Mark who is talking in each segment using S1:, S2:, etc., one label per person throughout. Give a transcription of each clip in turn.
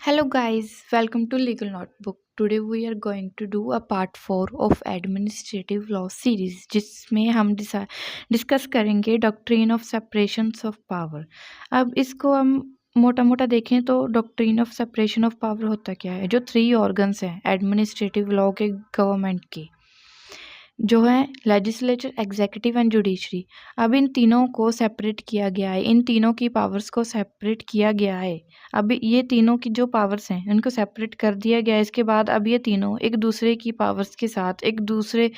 S1: Hello, guys, welcome to Legal Notebook. Today we are going to do a part 4 of Administrative Law series जिसमें हम discuss करेंगे doctrine of separations of power. अब इसको हम मोटा मोटा देखें तो doctrine of separation of power होता क्या है। जो 3 ऑर्गन्स हैं एडमिनिस्ट्रेटिव लॉ के गवर्नमेंट के, जो है लेजिस्लेचर, एग्जीक्यूटिव एंड जुडिशरी। अब इन तीनों को सेपरेट किया गया है, इन तीनों की पावर्स को सेपरेट किया गया है। अब ये तीनों की जो पावर्स हैं इनको सेपरेट कर दिया गया है। इसके बाद अब ये तीनों एक दूसरे की पावर्स के साथ, एक दूसरे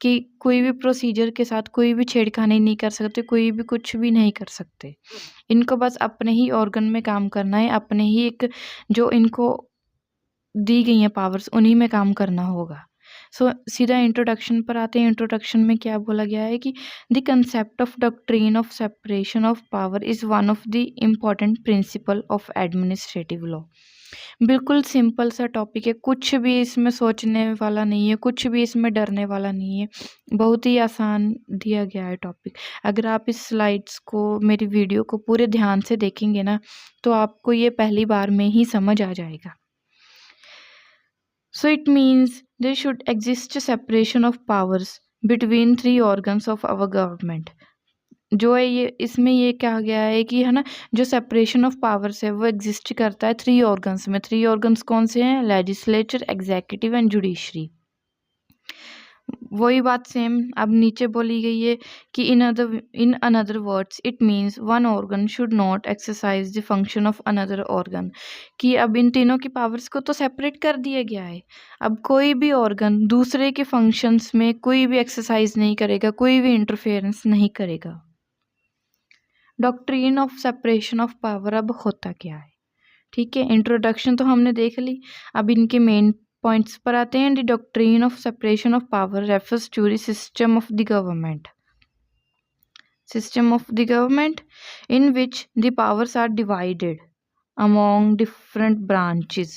S1: की कोई भी प्रोसीजर के साथ कोई भी छेड़खानी नहीं कर सकते, कोई भी कुछ भी नहीं कर सकते। इनको बस अपने ही ऑर्गन में काम करना है, अपने ही एक जो इनको दी गई हैं पावर्स उन्हीं में काम करना होगा। सीधा इंट्रोडक्शन पर आते हैं। इंट्रोडक्शन में क्या बोला गया है कि the concept of doctrine of separation of power is one of the important principle of administrative law. बिल्कुल सिंपल सा टॉपिक है, कुछ भी इसमें सोचने वाला नहीं है, कुछ भी इसमें डरने वाला नहीं है, बहुत ही आसान दिया गया है टॉपिक। अगर आप इस स्लाइड्स को, मेरी वीडियो को पूरे ध्यान से देखेंगे ना तो आपको ये पहली बार में ही समझ आ जाएगा। So it means there should exist a separation of powers between 3 organs of our government. जो है ये इसमें ये कहा गया है कि है ना, जो सेपरेशन ऑफ पावर्स है वो एग्जिस्ट करता है 3 ऑर्गन्स में। 3 ऑर्गन्स कौन से हैं? Legislature, executive and judiciary. वही बात सेम अब नीचे बोली गई है कि in another words it means one organ should not exercise the function of another organ. कि अब इन तीनों की पावर्स को तो सेपरेट कर दिया गया है, अब कोई भी ऑर्गन दूसरे के फंक्शंस में कोई भी एक्सरसाइज नहीं करेगा, कोई भी इंटरफेरेंस नहीं करेगा। Doctrine of separation of power अब होता क्या है? ठीक है, इंट्रोडक्शन तो हमने देख ली। अब इनके मेन पॉइंट्स पर आते हैं। The doctrine of separation of power refers to the system of the government, in which the powers are divided among different branches।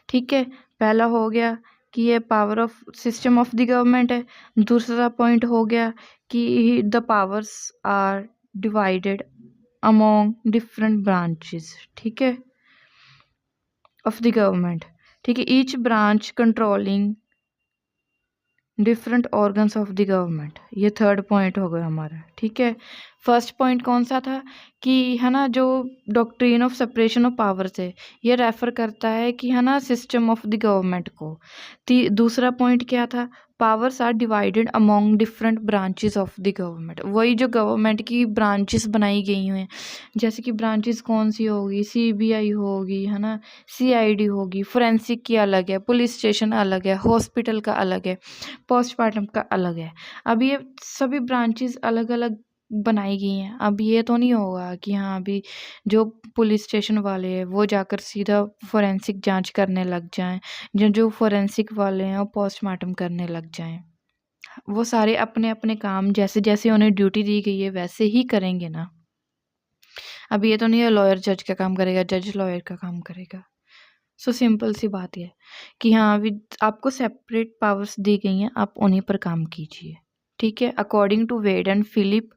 S1: ठीक है, पहला हो गया कि ये power of system of the government है। दूसरा पॉइंट हो गया कि the powers are divided among different branches, ठीक है, ऑफ द गवर्नमेंट। ठीक है, each branch controlling different organs of the government. ये थर्ड पॉइंट हो गया हमारा। ठीक है, फर्स्ट पॉइंट कौन सा था कि है ना, जो doctrine of separation of powers है ये रेफर करता है कि है ना सिस्टम ऑफ द गवर्नमेंट को। दूसरा पॉइंट क्या था? Powers are divided among different branches of the government. वही जो गवर्नमेंट की ब्रांचेस बनाई गई हुई हैं, जैसे कि ब्रांचेस कौन सी होगी? सीबीआई होगी, है ना, सीआईडी होगी, फोरेंसिक की अलग है, पुलिस स्टेशन अलग है, हॉस्पिटल का अलग है, पोस्टमार्टम का अलग है। अब ये सभी ब्रांचेस अलग अलग बनाई गई हैं। अब ये तो नहीं होगा कि हाँ अभी जो पुलिस स्टेशन वाले हैं वो जाकर सीधा फोरेंसिक जांच करने लग जाएं, जो फोरेंसिक वाले हैं वो पोस्टमार्टम करने लग जाएं। वो सारे अपने अपने काम जैसे जैसे उन्हें ड्यूटी दी गई है वैसे ही करेंगे ना। अब ये तो नहीं है लॉयर जज का काम करेगा, जज लॉयर का काम करेगा। सो सिंपल सी बात है कि हाँ अभी आपको सेपरेट पावर्स दी गई हैं, आप उन्हीं पर काम कीजिए। ठीक है, according to Wade and Phillip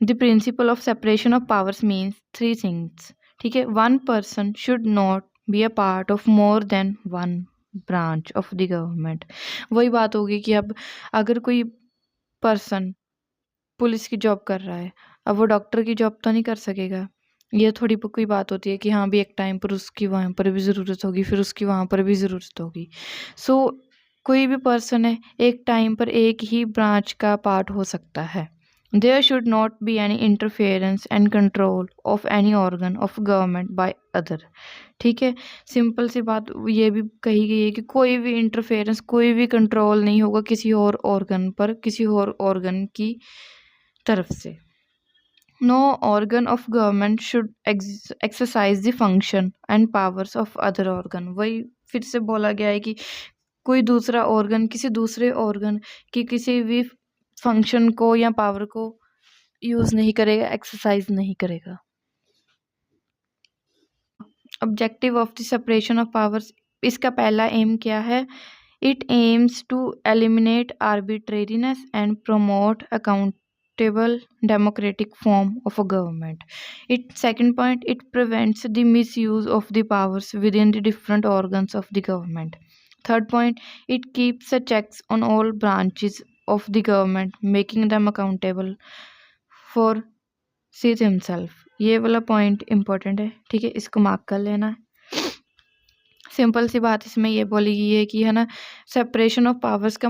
S1: the principle of separation of powers means 3 things. ठीक है, one person should not be a part of more than one branch of the government. वही बात होगी कि अब अगर कोई पर्सन पुलिस की जॉब कर रहा है, अब वो डॉक्टर की जॉब तो नहीं कर सकेगा। ये थोड़ी कोई बात होती है कि हाँ भी एक टाइम पर उसकी वहाँ पर भी ज़रूरत होगी, फिर उसकी वहाँ पर भी ज़रूरत होगी। सो कोई भी पर्सन है एक टाइम पर एक ही ब्रांच का पार्ट हो सकता है। There should not be any interference and control of any organ of government by other. ठीक है, सिंपल सी बात ये भी कही गई है कि कोई भी इंटरफेरेंस, कोई भी कंट्रोल नहीं होगा किसी और ऑर्गन पर, किसी और ऑर्गन की तरफ से। No organ of government should exercise the function and powers of other organ. वही फिर से बोला गया है कि कोई दूसरा ऑर्गन किसी दूसरे ऑर्गन की किसी भी फंक्शन को या पावर को यूज़ नहीं करेगा, एक्सरसाइज नहीं करेगा। Objective of the separation of powers, इसका पहला एम क्या है? It aims to eliminate arbitrariness and promote stable democratic form of a government. Second point, it prevents the misuse of the powers within the different organs of the government. Third point, it keeps the checks on all branches of the government, making them accountable for seat himself. ये वाला point important है, ठीक है, इसको mark कर लेना। Simple सी बात इसमें ये बोली गई है कि है ना, सेपरेशन ऑफ पावर्स का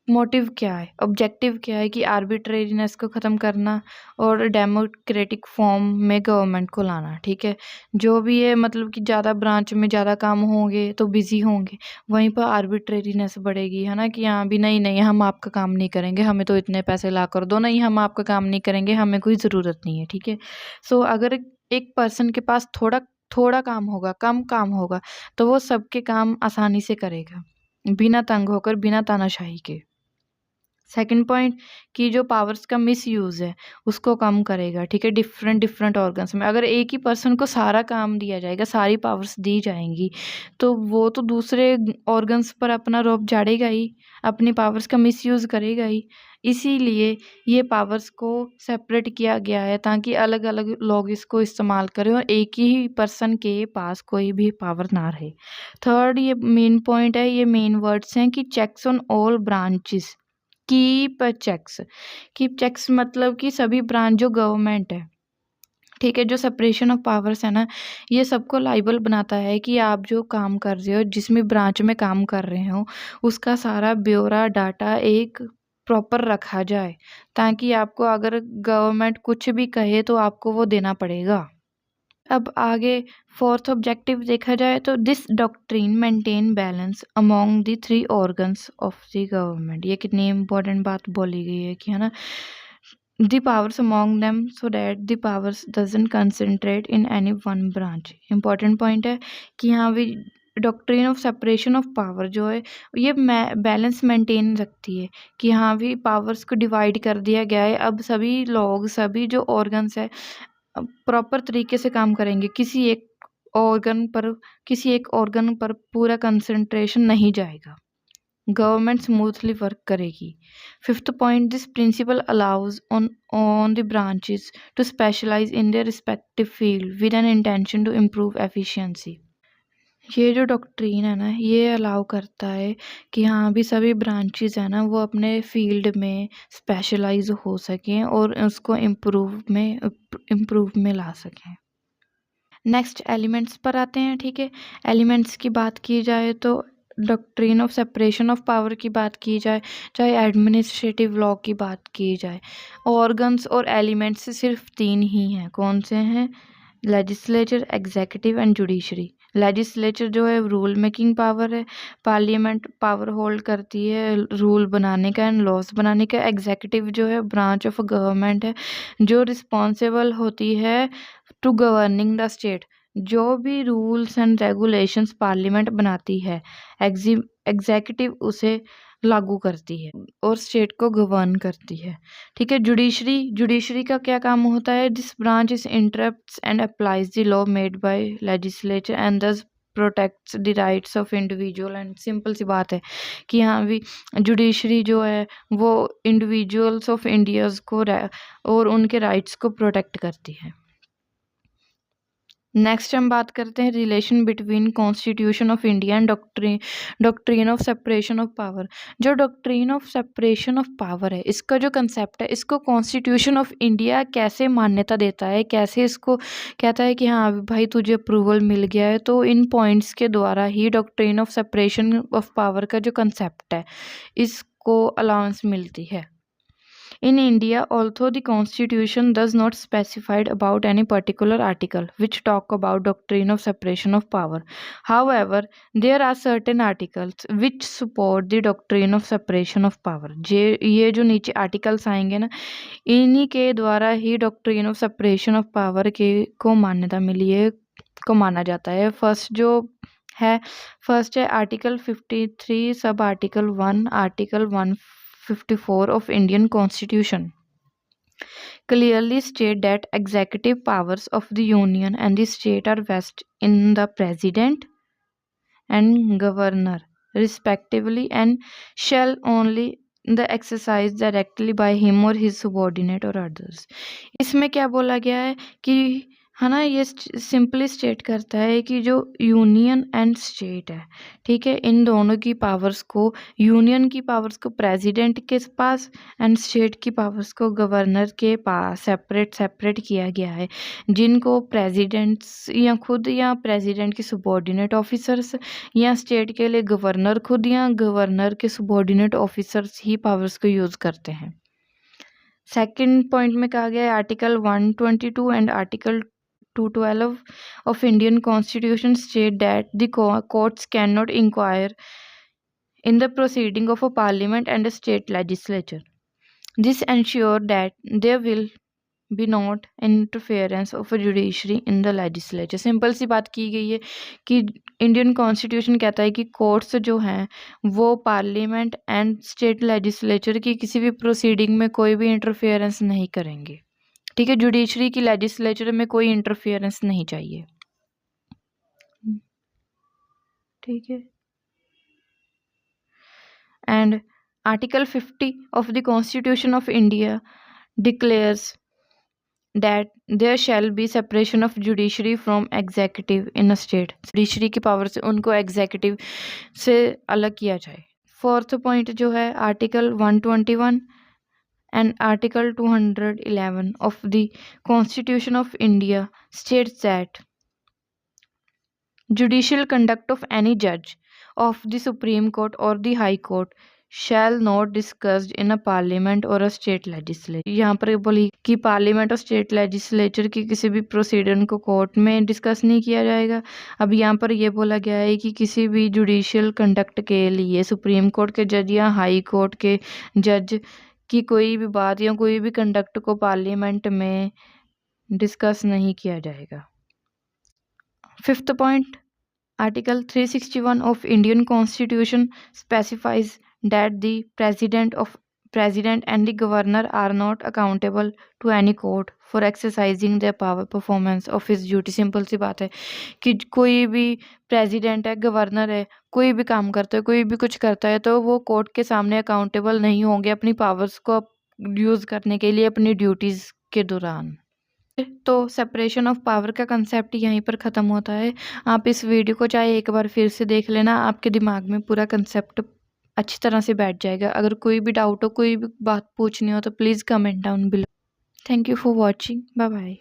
S1: मोटिव क्या है, ऑब्जेक्टिव क्या है कि आर्बिट्रेरीनेस को ख़त्म करना और डेमोक्रेटिक फॉर्म में गवर्नमेंट को लाना। ठीक है, जो भी है मतलब कि ज़्यादा ब्रांच में ज़्यादा काम होंगे तो बिजी होंगे, वहीं पर आर्बिट्रेरीनेस बढ़ेगी, है ना, कि हाँ भी नहीं नहीं हम आपका काम नहीं करेंगे, हमें तो इतने पैसे ला कर दो, नहीं हम आपका काम नहीं करेंगे, हमें कोई ज़रूरत नहीं है। ठीक है, सो अगर एक पर्सन के पास थोड़ा थोड़ा काम होगा, कम काम होगा, तो वो सबके काम आसानी से करेगा, बिना तंग होकर, बिना तानाशाही के। सेकंड पॉइंट कि जो पावर्स का मिसयूज़ है उसको कम करेगा। ठीक है, डिफरेंट ऑर्गन्स में अगर एक ही पर्सन को सारा काम दिया जाएगा, सारी पावर्स दी जाएंगी, तो वो तो दूसरे ऑर्गन्स पर अपना रौब झाड़ेगा ही, अपनी पावर्स का मिसयूज़ करेगा ही। इसीलिए ये पावर्स को सेपरेट किया गया है ताकि अलग अलग लोग इसको इस्तेमाल करें और एक ही पर्सन के पास कोई भी पावर ना रहे। थर्ड, ये मेन पॉइंट है, ये मेन वर्ड्स हैं कि checks on all branches, keep checks मतलब कि सभी ब्रांच जो गवर्नमेंट है, ठीक है, जो सेपरेशन ऑफ पावर्स है ना, ये सबको लाइबल बनाता है कि आप जो काम कर रहे हो, जिस भी ब्रांच में काम कर रहे हो, उसका सारा ब्यौरा डाटा एक प्रॉपर रखा जाए, ताकि आपको अगर गवर्नमेंट कुछ भी कहे तो आपको वो देना पड़ेगा। अब आगे फोर्थ ऑब्जेक्टिव देखा जाए तो this doctrine maintain balance among the three organs of the government. ये कितनी इंपॉर्टेंट बात बोली गई है कि है ना, the powers among them so that the powers doesn't concentrate in any one branch. Important point है कि यहाँ भी doctrine of separation of power जो है ये बैलेंस मेंटेन रखती है कि हाँ भी पावर्स को डिवाइड कर दिया गया है। अब सभी लोग, सभी जो ऑर्गन्स है प्रॉपर तरीके से काम करेंगे, किसी एक ऑर्गन पर पूरा कंसंट्रेशन नहीं जाएगा, गवर्नमेंट स्मूथली वर्क करेगी। Fifth point, this principle allows on the branches to specialise in their respective field with an intention to improve efficiency. ये जो डॉक्ट्रिन है ना, ये अलाउ करता है कि हाँ भी सभी ब्रांचेस है ना वो अपने फील्ड में स्पेशलाइज हो सकें और उसको इम्प्रूव में ला सकें। नेक्स्ट एलिमेंट्स पर आते हैं। ठीक है, एलिमेंट्स की बात की जाए तो doctrine of separation of power की बात की जाए, चाहे एडमिनिस्ट्रेटिव लॉ की बात की जाए, ऑर्गन्स और एलिमेंट्स सिर्फ तीन ही हैं। कौन से हैं? Legislature, executive and judiciary. Legislature जो है रूल मेकिंग पावर है, पार्लियामेंट पावर होल्ड करती है रूल बनाने का एंड लॉज बनाने का। एग्जीक्यूटिव जो है ब्रांच ऑफ गवर्नमेंट है जो रिस्पॉन्सिबल होती है टू गवर्निंग द स्टेट। जो भी रूल्स एंड रेगुलेशंस पार्लियामेंट बनाती है, एग्जीक्यूटिव उसे लागू करती है और स्टेट को गवर्न करती है। ठीक है, जुडिशरी का क्या काम होता है? This branch is interprets and applies the law made by legislature and thus protects the rights of individual. And simple सी बात है कि हाँ भी जुडिशरी जो है वो इंडिविजुअल्स ऑफ इंडियाज को और उनके राइट्स को प्रोटेक्ट करती है। नेक्स्ट हम बात करते हैं relation between constitution of India and doctrine of separation of power. जो doctrine of separation of power है, इसका जो कंसेप्ट है, इसको कॉन्स्टिट्यूशन ऑफ इंडिया कैसे मान्यता देता है, कैसे इसको कहता है कि हाँ भाई तुझे अप्रूवल मिल गया है, तो इन पॉइंट्स के द्वारा ही doctrine of separation of power का जो कंसेप्ट है इसको अलाउंस मिलती है। In India, although the constitution does not specify about any particular article which talk about doctrine of separation of power, however, there are certain articles which support the doctrine of separation of power. ये जो नीचे articles आएंगे ना, इन्हीं के द्वारा ही doctrine of separation of power के को मान्यता मिली है, को माना जाता है। फर्स्ट है article 53 sub article 1, article 154 of Indian Constitution clearly state that executive powers of the union and the state are vested in the president and governor respectively and shall only the exercise directly by him और his subordinate और others. इसमें क्या बोला गया है कि है ना, ये सिंपली स्टेट करता है कि जो यूनियन एंड स्टेट है, ठीक है, इन दोनों की पावर्स को, यूनियन की पावर्स को प्रेसिडेंट के पास एंड स्टेट की पावर्स को गवर्नर के पास सेपरेट किया गया है, जिनको प्रेसिडेंट्स या खुद या प्रेसिडेंट के सबॉर्डिनेट ऑफिसर्स या स्टेट के लिए गवर्नर खुद या गवर्नर के सबॉर्डिनेट ऑफिसर्स ही पावर्स को यूज़ करते हैं। सेकंड पॉइंट में कहा गया है article 122 and article 212 of Indian Constitution state that the courts cannot inquire in the proceeding of a parliament and a state legislature. This ensure that there will be not interference of a judiciary in the legislature. Simple सी बात की गई है कि Indian constitution कहता है कि courts जो हैं वो पार्लियामेंट एंड स्टेट लेजिस्लेचर की किसी भी प्रोसीडिंग में कोई भी इंटरफेरेंस नहीं करेंगे, ठीक है। जुडिशरी की लेजिस्लेचर में कोई इंटरफेरेंस नहीं चाहिए, ठीक है। And article 50 of the constitution of India declares that there shall be separation of judiciary from executive in a state. Judiciary की पावर से उनको एग्जीक्यूटिव से अलग किया जाए। फोर्थ पॉइंट जो है article 121 and Article 211 of the Constitution of India states that judicial conduct of any judge of the Supreme Court or the High Court shall not discussed in a parliament or a state legislature। यहाँ पर बोली कि parliament और state legislature की किसी भी procedure को court में डिस्कस नहीं किया जाएगा। अब यहाँ पर ये बोला गया है कि किसी भी जुडिशियल कंडक्ट के लिए सुप्रीम कोर्ट के जज या हाई कोर्ट के जज की कोई भी बात या कोई भी कंडक्ट को पार्लियामेंट में डिस्कस नहीं किया जाएगा। Fifth point article 361 of Indian constitution specifies that the president and the governor are not accountable to any court for exercising their power performance of his duty। Simple सी बात है कि कोई भी प्रेसिडेंट है, गवर्नर है, कोई भी काम करता है, कोई भी कुछ करता है तो वो कोर्ट के सामने अकाउंटेबल नहीं होंगे अपनी पावर्स को यूज़ करने के लिए अपनी ड्यूटीज़ के दौरान। तो सेपरेशन ऑफ पावर का कंसेप्ट यहीं पर ख़त्म होता है। आप इस वीडियो को चाहे एक बार फिर से देख लेना, आपके दिमाग में पूरा कंसेप्ट अच्छी तरह से बैठ जाएगा। अगर कोई भी डाउट हो, कोई भी बात पूछनी हो तो please comment down below. Thank you for watching, bye bye.